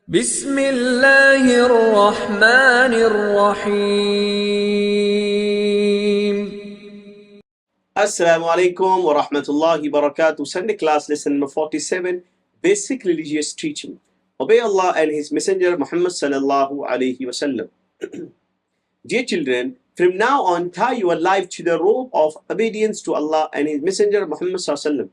بسم الله الرحمن الرحيم. Assalamu alaikum wa rahmatullahi wa barakatuh. Sunday class lesson number 47, basic religious teaching. Obey Allah and His Messenger Muhammad sallallahu alayhi wasallam. Dear children, from now on tie your life to the rope of obedience to Allah and His Messenger Muhammad sallallahu alayhi wasallam.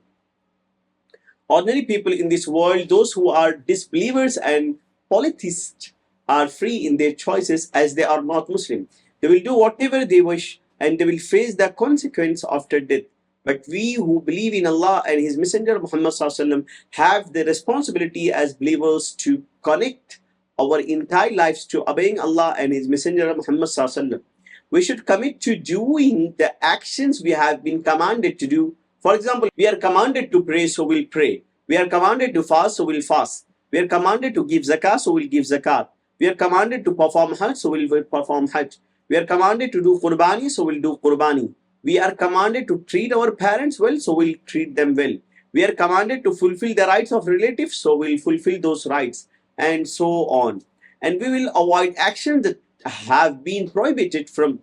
Ordinary people in this world, those who are disbelievers and polytheists, are free in their choices as they are not Muslim. They will do whatever they wish and they will face the consequence after death. But we who believe in Allah and His Messenger Muhammad ﷺ have the responsibility as believers to connect our entire lives to obeying Allah and His Messenger Muhammad ﷺ. We should commit to doing the actions we have been commanded to do. For example, we are commanded to pray, so we'll pray. We are commanded to fast, so we'll fast. We are commanded to give zakah, so we'll give zakat. We are commanded to perform hajj, so we'll perform hajj. We are commanded to do qurbani, so we'll do qurbani. We are commanded to treat our parents well, so we'll treat them well. We are commanded to fulfill the rights of relatives, so we'll fulfill those rights, and so on. And we will avoid actions that have been prohibited from.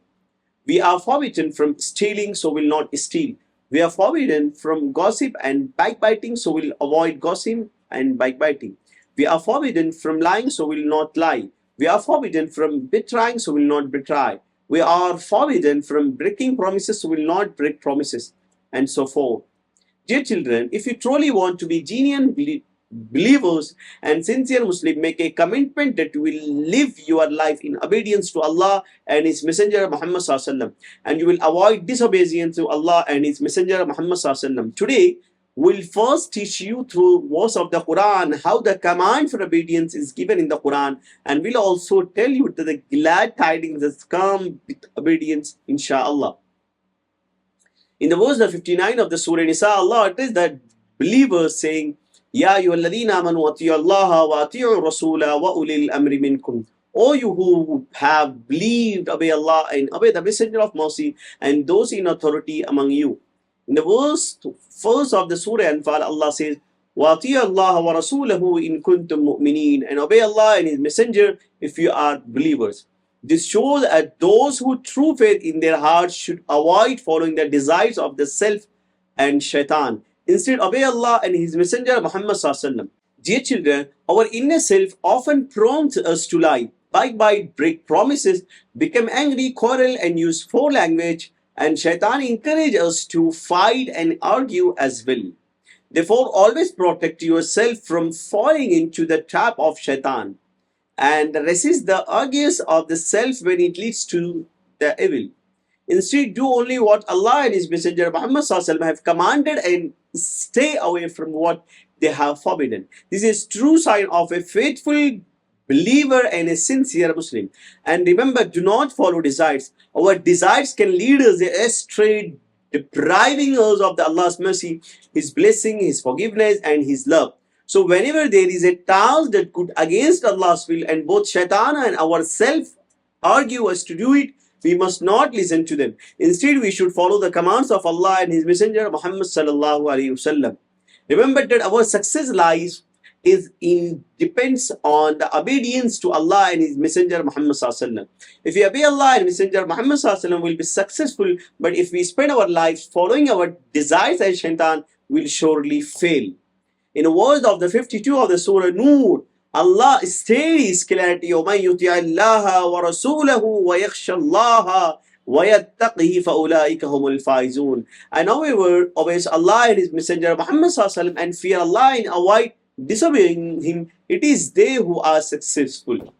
We are forbidden from stealing, so we'll not steal. We are forbidden from gossip and backbiting, so we'll avoid gossip and backbiting. We are forbidden from lying, so we'll not lie. We are forbidden from betraying, so we'll not betray. We are forbidden from breaking promises, so we'll not break promises, and so forth. Dear children, if you truly want to be genuine believers and sincere Muslim, make a commitment that you will live your life in obedience to Allah and His Messenger Muhammad ﷺ, and you will avoid disobedience to Allah and His Messenger Muhammad ﷺ. Today, we'll first teach you through verse of the Quran how the command for obedience is given in the Quran, and we'll also tell you that the glad tidings that come with obedience, inshallah. In the verse 59 of the Surah Nisa, Allah addressed the believers saying, Ya ayyuhalladhina amanu ati'u Allah wa ati'u Rasula wa ulil amri minkum. O you who have believed, obey Allah and obey the Messenger of Mercy and those in authority among you. In the verse first of the Surah Anfal, Allah says, Wa ati'u Allah wa Rasulahu in kuntum mu'mineen, and obey Allah and His Messenger if you are believers. This shows that those who true faith in their hearts should avoid following the desires of the self and shaitan. Instead, obey Allah and His Messenger Muhammad ﷺ. Dear children, our inner self often prompts us to lie, backbite, break promises, become angry, quarrel, and use foul language, and shaitan encourages us to fight and argue as well. Therefore, always protect yourself from falling into the trap of shaitan, and resist the urges of the self when it leads to the evil. Instead, do only what Allah and His Messenger Muhammad ﷺ have commanded and stay away from what they have forbidden. This is true sign of a faithful believer and a sincere Muslim. And remember, do not follow desires. Our desires can lead us astray, depriving us of Allah's mercy, His blessing, His forgiveness, and His love. So whenever there is a task that could against Allah's will and both shaitan and ourself argue us to do it, we must not listen to them. Instead, we should follow the commands of Allah and His Messenger Muhammad sallallahu alaihi wasallam. Remember that our success depends on the obedience to Allah and His Messenger Muhammad sallallahu alaihi wasallam. If we obey Allah and Messenger Muhammad sallallahu alaihi wasallam, we'll be successful. But if we spend our lives following our desires as shaitan, we'll surely fail. In the words of the 52 of the Surah Nur, Allah states clarity, وَمَنْ يُطِعِ اللَّهَ وَرَسُولَهُ وَيَخْشَى اللَّهَ وَيَتَّقِهِ فَأُولَٰئِكَ هُمُ الْفَائِزُونَ. And whoever obeys Allah and His Messenger Muhammad ﷺ and fear Allah and avoid disobeying Him, it is they who are successful.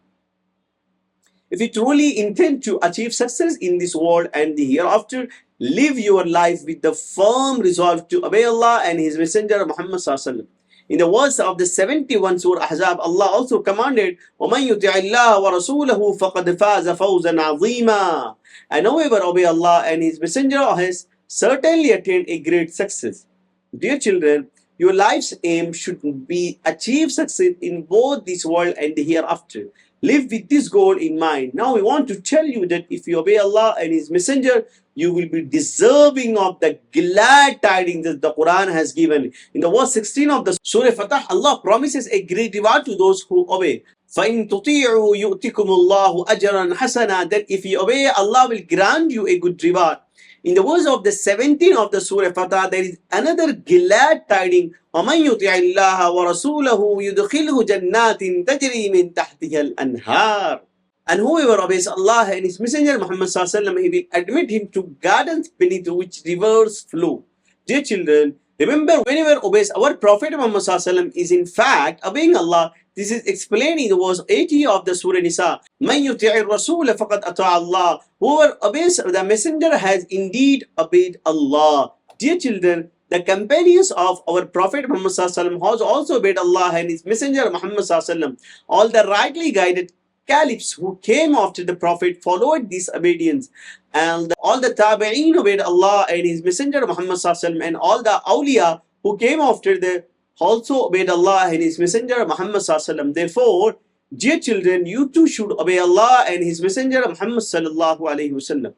If you truly intend to achieve success in this world and the hereafter, live your life with the firm resolve to obey Allah and His Messenger Muhammad ﷺ. In the words of the 71 Surah Ahzab, Allah also commanded, وَمَنْ يُطِعِ اللَّهَ وَرَسُولَهُ فَقَدْ فَازَ فَوْزًا عَظِيمًا. And whoever obey Allah and His Messenger has certainly attained a great success. Dear children, Your life's aim should be achieve success in both this world and the hereafter. Live with this goal in mind. Now we want to tell you that if you obey Allah and His Messenger, you will be deserving of the glad tidings that the Quran has given. In the verse 16 of the Surah Fatah, Allah promises a great reward to those who obey. فَإِن تُطِيعُوا يُؤْتِكُمُ اللَّهُ أَجْرًا حَسَنًا. That if you obey, Allah will grant you a good reward. In the verse of the 17 of the Surah Fatah, there is another glad tiding. وَمَنْ يُطِعِ اللَّهَ وَرَسُولَهُ يُدْخِلْهُ جَنَّاتٍ تَجْرِي مِنْ تَحْتِهَا الْأَنْهَارِ. And whoever obeys Allah and His Messenger Muhammad sallallahu alaihi wasallam, He will admit him to gardens beneath which rivers flow. Dear children, remember, whenever obeys our Prophet Muhammad sallallahu alaihi wasallam is in fact obeying Allah. This is explained in the verse 80 of the Surah Nisa. مَنْ يُطِعِ الرَّسُولَ فَقَدْ أَطَاعَ اللَّهِ. Whoever obeys the Messenger has indeed obeyed Allah. Dear children, the companions of our Prophet Muhammad sallallahu alaihi wasallam has also obeyed Allah and His Messenger Muhammad sallallahu alaihi wasallam. All the rightly guided caliphs who came after the Prophet followed this obedience, and all the tabi'een obeyed Allah and His Messenger Muhammad sallallahu alaihi wasallam, and all the awliya who came after the also obeyed Allah and His Messenger Muhammad sallallahu alaihi wasallam. Therefore, dear children, you too should obey Allah and His Messenger Muhammad sallallahu alaihi wasallam.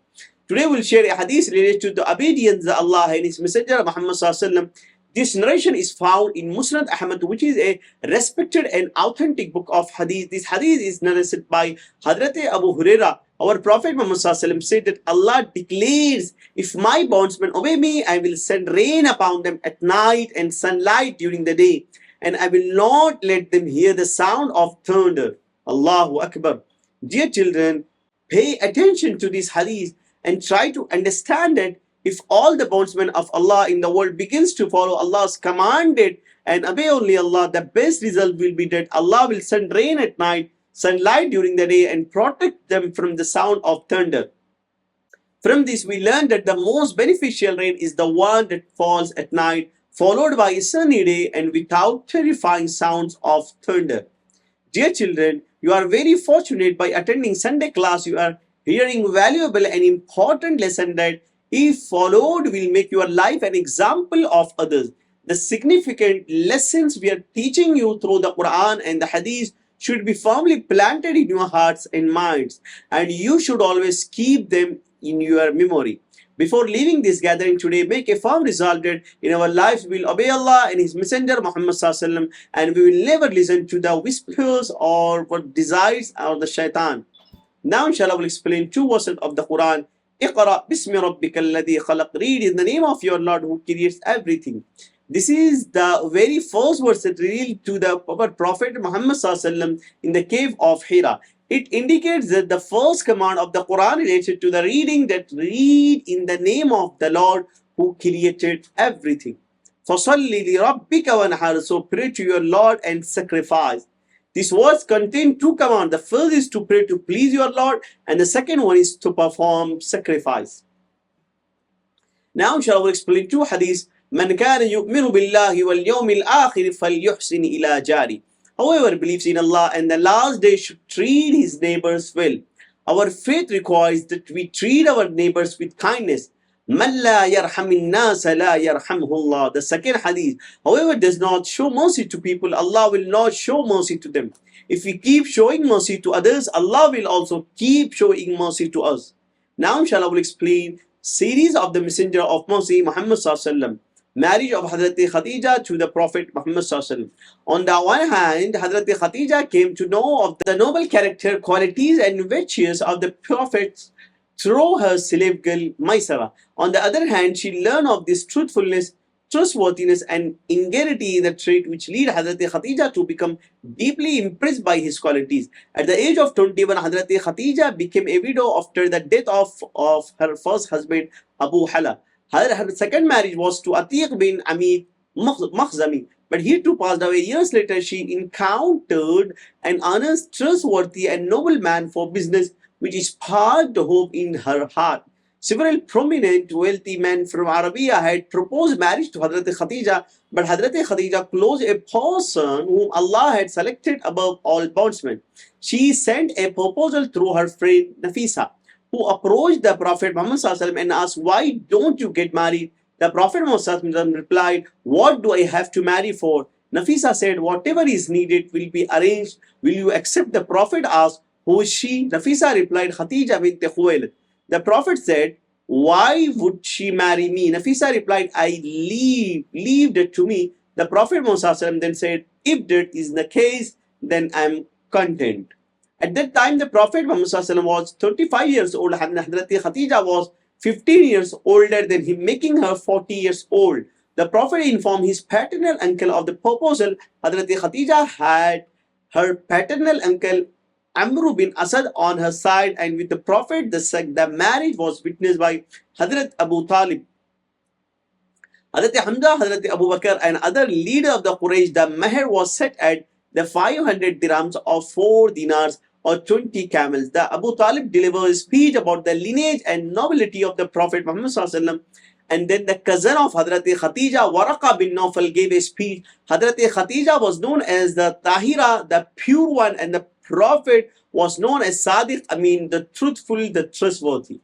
Today we'll share a hadith related to the obedience of Allah and His Messenger Muhammad sallallahu alaihi wasallam. This narration is found in Musnad Ahmed, which is a respected and authentic book of Hadith. This Hadith is narrated by Hazrat Abu Huraira. Our Prophet Muhammad said that Allah declares, if my bondsmen obey me, I will send rain upon them at night and sunlight during the day, and I will not let them hear the sound of thunder. Allahu Akbar. Dear children, pay attention to this Hadith and try to understand that if all the bondsmen of Allah in the world begins to follow Allah's commanded and obey only Allah, the best result will be that Allah will send rain at night, sunlight during the day, and protect them from the sound of thunder. From this we learn that the most beneficial rain is the one that falls at night, followed by a sunny day and without terrifying sounds of thunder. Dear children, you are very fortunate by attending Sunday class. You are hearing valuable and important lesson that, if followed, will make your life an example of others. The significant lessons we are teaching you through the Quran and the Hadith should be firmly planted in your hearts and minds, and you should always keep them in your memory. Before leaving this gathering today, make a firm resolve that in our lives we will obey Allah and His Messenger Muhammad sallallahu alaihi wasallam, and we will never listen to the whispers or what desires or the shaitan. Now inshallah we'll explain two verses of the Quran. اقرأ بسم ربك الذي خلق. Read in the name of your Lord who creates everything. This is the very first verse that revealed to the Prophet Muhammad sallallahu in the cave of Hira. It indicates that the first command of the Quran related to the reading, that read in the name of the Lord who created everything. فَصَلِّ لِرَبِّكَ وَانْحَرْ. So pray to your Lord and sacrifice. These words contain two commands. The first is to pray to please your Lord, and the second one is to perform sacrifice. Now inshallah we'll explain two hadiths. مَنْ كَانَ يُؤْمِنُ بِاللَّهِ وَالْيَوْمِ الْآخِرِ فَلْيُحْسِنِ إِلَى جَارِهِ. Whoever believes in Allah and the last day should treat his neighbors well. Our faith requires that we treat our neighbors with kindness. مَنْ لَا يَرْحَمِ النَّاسَ لَا يَرْحَمْهُ اللَّهُ. The second hadith, whoever does not show mercy to people, Allah will not show mercy to them. If we keep showing mercy to others, Allah will also keep showing mercy to us. Now inshallah we'll explain series of the Messenger of Mercy Muhammad sallallahu alaihi wasallam. Marriage of Hazrat Khadija to the Prophet Muhammad sallallahu alaihi wasallam. On the one hand, Hazrat Khadija came to know of the noble character, qualities and virtues of the Prophet through her slave girl Maisara. On the other hand, she learned of this truthfulness, trustworthiness and integrity in the trait which lead Hazrat Khadija to become deeply impressed by his qualities. At the age of 21, Hazrat Khadija became a widow after the death of her first husband Abu Hala. Her second marriage was to Atiq bin Amid Makhzami, but he too passed away. Years later, she encountered an honest, trustworthy and noble man for business, which sparked hope in her heart. Several prominent wealthy men from Arabia had proposed marriage to Hazrat Khadija, but Hazrat Khadija chose a person whom Allah had selected above all bondsmen. She sent a proposal through her friend Nafisa, who approached the Prophet Muhammad and asked, "Why don't you get married?" The Prophet Muhammad replied, "What do I have to marry for?" Nafisa said, "Whatever is needed will be arranged. Will you accept?" The Prophet asked, "Who is she?" Nafisa replied, "Khadija bint Khuwailid." The Prophet said, "Why would she marry me?" Nafisa replied, "Leave it to me." The Prophet Muhammad then said, "If that is the case, then I am content." At that time, the Prophet Muhammad was 35 years old and Hazrat Khadija was 15 years older than him, making her 40 years old. The Prophet informed his paternal uncle of the proposal. Hazrat Khadija had her paternal uncle Amr bin Asad on her side, and with the Prophet, the marriage was witnessed by Hazrat Abu Talib, Hazrat Hamza, Hazrat Abu Bakr, and other leader of the Quraysh. The Meher was set at the 500 dirhams or 4 dinars or 20 camels. The Abu Talib delivered a speech about the lineage and nobility of the Prophet Muhammad Sallallahu. And then the cousin of Hazrat Khadija, Waraqa bin Nawfal, gave a speech. Hazrat Khadija was known as the Tahira, the pure one, and the Prophet was known as Sadiq, the truthful, the trustworthy.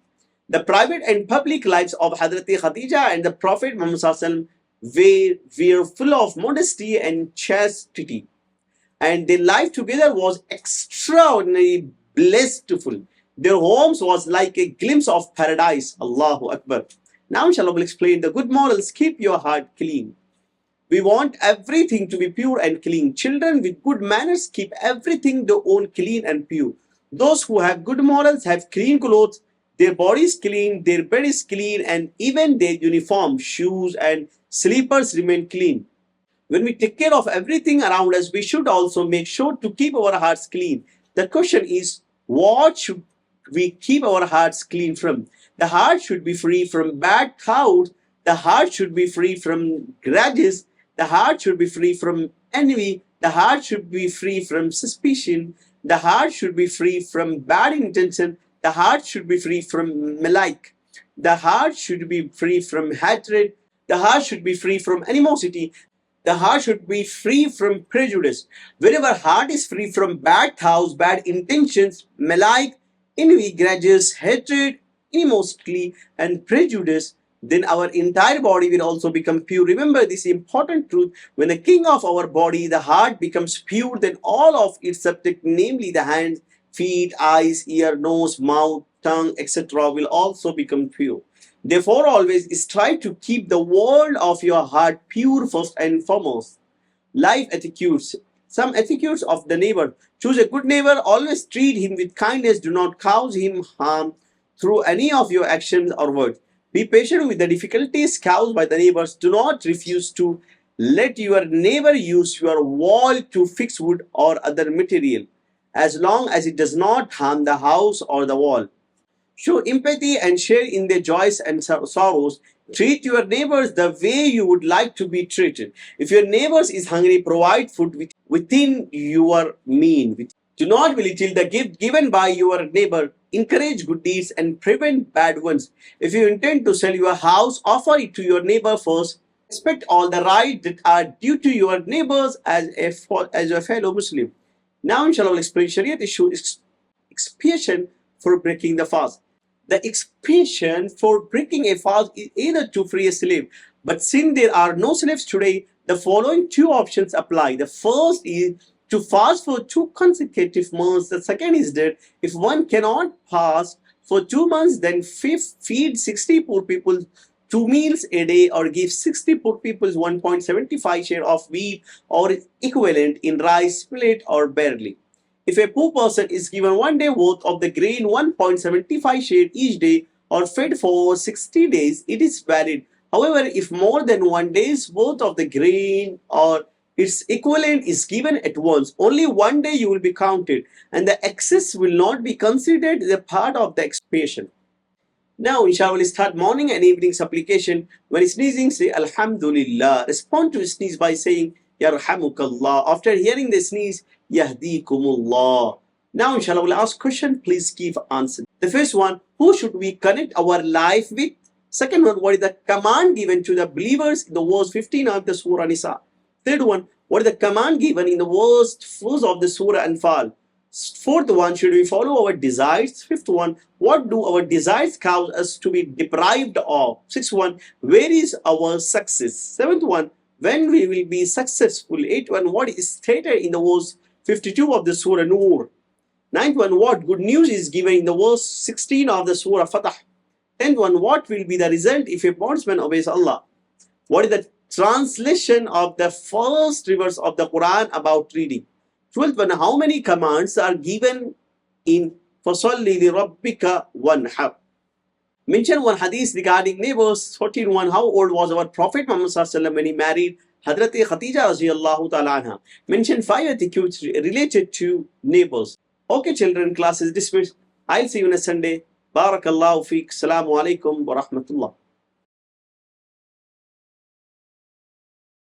The private and public lives of Hazrat Khadija and the Prophet Muhammad Sallallahu were full of modesty and chastity, and their life together was extraordinarily blissful. Their homes was like a glimpse of paradise. Allahu Akbar. Now inshallah we'll explain the good morals. Keep your heart clean. We want everything to be pure and clean. Children with good manners keep everything they own clean and pure. Those who have good morals have clean clothes, their bodies clean, their bed is clean, and even their uniform, shoes, and slippers remain clean. When we take care of everything around us, we should also make sure to keep our hearts clean. The question is, what should we keep our hearts clean from? The heart should be free from bad thoughts. The heart should be free from grudges. The heart should be free from envy. The heart should be free from suspicion. The heart should be free from bad intention. The heart should be free from malice. The heart should be free from hatred. The heart should be free from animosity. The heart should be free from prejudice. Wherever heart is free from bad thoughts, bad intentions, malice, envy, grudges, hatred, animosity, and prejudice, then our entire body will also become pure. Remember this important truth: when the king of our body, the heart, becomes pure, then all of its subject, namely the hands, feet, eyes, ear, nose, mouth, tongue, etc., will also become pure. Therefore, always strive to keep the world of your heart pure first and foremost. Life etiquettes. Some etiquettes of the neighbor. Choose a good neighbor. Always treat him with kindness. Do not cause him harm through any of your actions or words. Be patient with the difficulties caused by the neighbors. Do not refuse to let your neighbor use your wall to fix wood or other material, as long as it does not harm the house or the wall. Show empathy and share in their joys and sorrows. Treat your neighbors the way you would like to be treated. If your neighbors is hungry, provide food within your means. Do not belittle the gift given by your neighbor. Encourage good deeds and prevent bad ones. If you intend to sell your house, offer it to your neighbor first. Respect all the rights that are due to your neighbors as a fellow Muslim. Now inshallah we'll explain Shariat Issues, expiation for breaking the fast. The expiation for breaking a fast is either to free a slave, but since there are no slaves today, the following two options apply. The first is to fast for 2 consecutive months. The second is that if one cannot fast for 2 months, then feed 60 poor people 2 meals a day, or give 60 poor people 1.75 share of wheat or equivalent in rice, split or barley. If a poor person is given 1 day worth of the grain, 1.75 share each day, or fed for 60 days, it is valid. However, if more than 1 day's worth of the grain or its equivalent is given at once, only 1 day you will be counted, and the excess will not be considered as a part of the expiation. Now, inshallah, we'll start morning and evening supplication. When sneezing, say Alhamdulillah. Respond to sneeze by saying Yarhamukallah. After hearing the sneeze, Yahdikumullah. Now, inshallah, we'll ask question. Please give answer. The first one: who should we connect our life with? Second one: what is the command given to the believers in the verse 15 of the Surah Nisa? Third one: what is the command given in the verse of the Surah Anfal? Fourth one, should we follow our desires? Fifth one, what do our desires cause us to be deprived of? Sixth one, where is our success? Seventh one, when we will be successful? Eighth one, what is stated in the verse 52 of the Surah Nur? Ninth one, what good news is given in the verse 16 of the Surah Fatah? Tenth one, what will be the result if a bondsman obeys Allah? What is the translation of the first verse of the Quran about reading? 12th one, how many commands are given in فَصَلِّ لِرَبِّكَ وَانْحَرْ? Mention one hadith regarding neighbors. 14.1, how old was our Prophet Muhammad when he married Hazrat Khadija radiallahu ta'ala anha? Mention 5 etiquettes related to neighbors. Okay children, class is dismissed. I'll see you on a Sunday. Barakallahu feek. Assalamu alaikum wa rahmatullah.